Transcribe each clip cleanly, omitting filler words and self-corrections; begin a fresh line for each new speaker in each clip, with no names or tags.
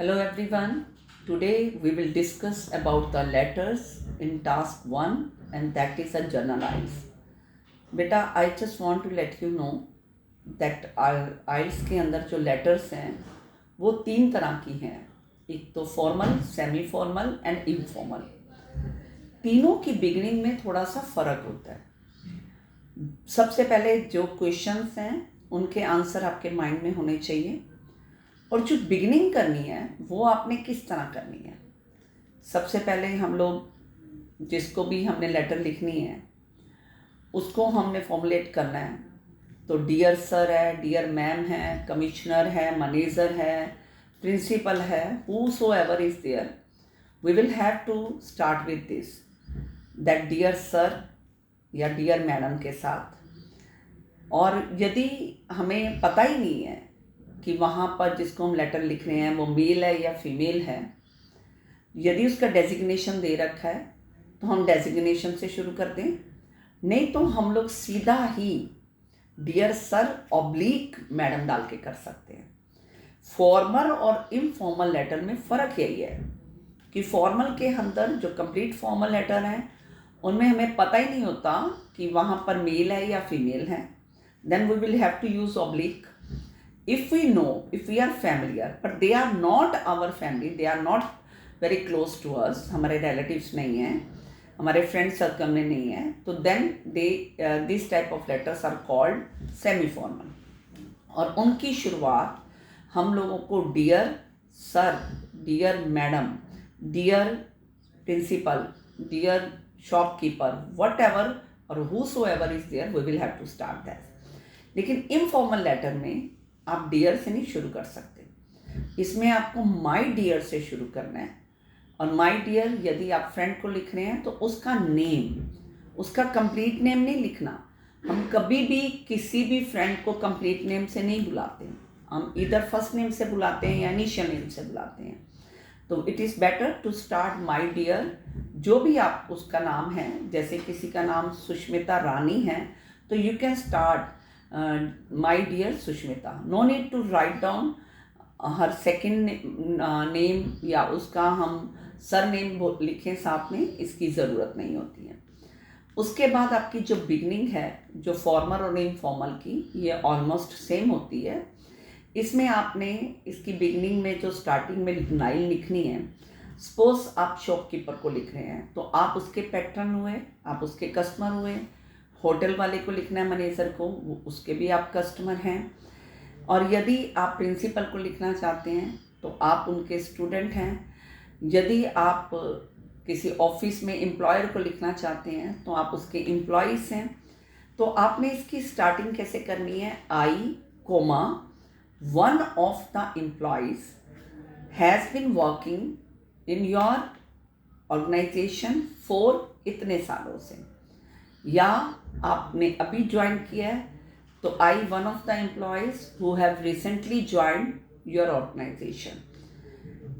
Hello everyone. Today we will discuss about the letters in task 1 and that is a generalize. बेटा I just want to let you know that IELTS के अंदर जो letters हैं वो 3 तरह की हैं. एक तो formal, semi formal and informal. तीनों की बिगिनिंग में थोड़ा सा फ़र्क होता है. सबसे पहले जो क्वेश्चंस हैं उनके आंसर आपके माइंड में होने चाहिए और जो बिगिनिंग करनी है वो आपने किस तरह करनी है. सबसे पहले हम लोग जिसको भी हमने लेटर लिखनी है उसको हमने फॉर्मुलेट करना है. तो डियर सर है, डियर मैम है, कमिश्नर है, मैनेजर है, प्रिंसिपल है, whosoever is there, we will have to start with this, that dear sir या डियर मैडम के साथ. और यदि हमें पता ही नहीं है कि वहाँ पर जिसको हम लेटर लिख रहे हैं वो मेल है या फीमेल है, यदि उसका डेजिग्नेशन दे रखा है तो हम डेजिग्नेशन से शुरू कर दें. नहीं तो हम लोग सीधा ही डियर सर ऑब्लिक मैडम डाल के कर सकते हैं. फॉर्मल और इनफॉर्मल लेटर में फ़र्क यही है कि फॉर्मल के अंदर जो कंप्लीट फॉर्मल लेटर हैं उनमें हमें पता ही नहीं होता कि वहाँ पर मेल है या फीमेल है. Then we will have to use oblique. If we know, if we are familiar, but they are not our family, they are not very close to us, हमारे relatives नहीं हैं, हमारे friend circle में नहीं हैं, तो then this type of letters are called semi-formal. और उनकी शुरुआत हम लोगों को dear sir, dear madam, dear principal, dear shopkeeper, whatever or whosoever is there, we will have to start that. लेकिन informal letter में आप डियर से नहीं शुरू कर सकते. इसमें आपको माय डियर से शुरू करना है. और माय डियर यदि आप फ्रेंड को लिख रहे हैं तो उसका नेम, उसका कंप्लीट नेम नहीं लिखना. हम कभी भी किसी भी फ्रेंड को कंप्लीट नेम से नहीं बुलाते हैं. हम इधर फर्स्ट नेम से बुलाते हैं या इनिशियल नेम से बुलाते हैं. तो it is better to start my dear. जो भी आप उसका नाम है, जैसे किसी का नाम सुष्मिता रानी है तो you can start my dear Sushmita. No need to write down her second name या उसका हम सर नेम लिखें साथ में, इसकी ज़रूरत नहीं होती है. उसके बाद आपकी जो बिगनिंग है जो फॉर्मल और इनफॉर्मल की, ये ऑलमोस्ट सेम होती है. इसमें आपने इसकी बिगनिंग में जो स्टार्टिंग में लाइन लिखनी है, सपोज आप शॉपकीपर को लिख रहे हैं तो आप उसके पैट्रन हुए, आप उसके कस्टमर हुए. होटल वाले को लिखना है मैनेजर को, उसके भी आप कस्टमर हैं. और यदि आप प्रिंसिपल को लिखना चाहते हैं तो आप उनके स्टूडेंट हैं. यदि आप किसी ऑफिस में एम्प्लॉयर को लिखना चाहते हैं तो आप उसके एम्प्लॉइज़ हैं. तो आपने इसकी स्टार्टिंग कैसे करनी है, I comma one of the employees has been working in your organisation for इतने सालों से, या आपने अभी ज्वाइन किया है तो I one of the employees who have recently joined your organisation.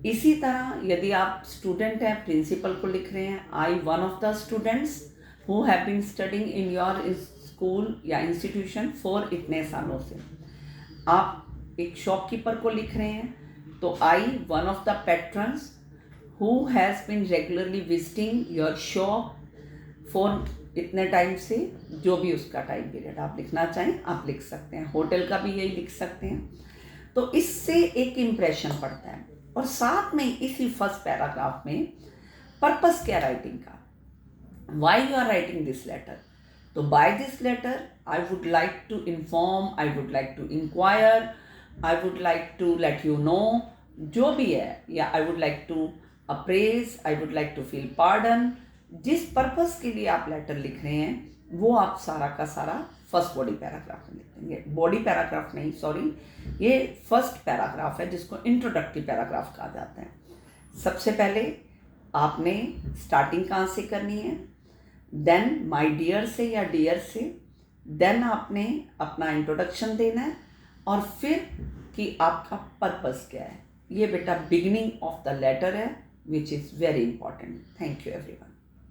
इसी तरह यदि आप स्टूडेंट हैं, प्रिंसिपल को लिख रहे हैं, I one of the students who have been studying in your school या इंस्टीट्यूशन फॉर इतने सालों से. आप एक शॉपकीपर को लिख रहे हैं तो I one of the patrons who has been regularly visiting your shop for इतने टाइम से, जो भी उसका टाइम पीरियड आप लिखना चाहें आप लिख सकते हैं. होटल का भी यही लिख सकते हैं. तो इससे एक इम्प्रेशन पड़ता है. और साथ में इसी फर्स्ट पैराग्राफ में पर्पस क्या राइटिंग का, why you are writing this letter. तो by this letter I would like to inform, I would like to inquire, I would like to let you know, जो भी है, या I would like to apprise, I would like to feel pardon. जिस purpose के लिए आप letter लिख रहे हैं वो आप सारा का सारा फर्स्ट बॉडी पैराग्राफ में लिख देंगे. बॉडी पैराग्राफ नहीं, सॉरी, ये फर्स्ट पैराग्राफ है जिसको इंट्रोडक्टिव पैराग्राफ कहा जाता है. सबसे पहले आपने स्टार्टिंग कहाँ से करनी है, देन माय डियर से या डियर से, देन आपने अपना इंट्रोडक्शन देना है और फिर कि आपका पर्पस क्या है. ये बेटा बिगिनिंग ऑफ द लेटर है, which is very important. Thank you everyone.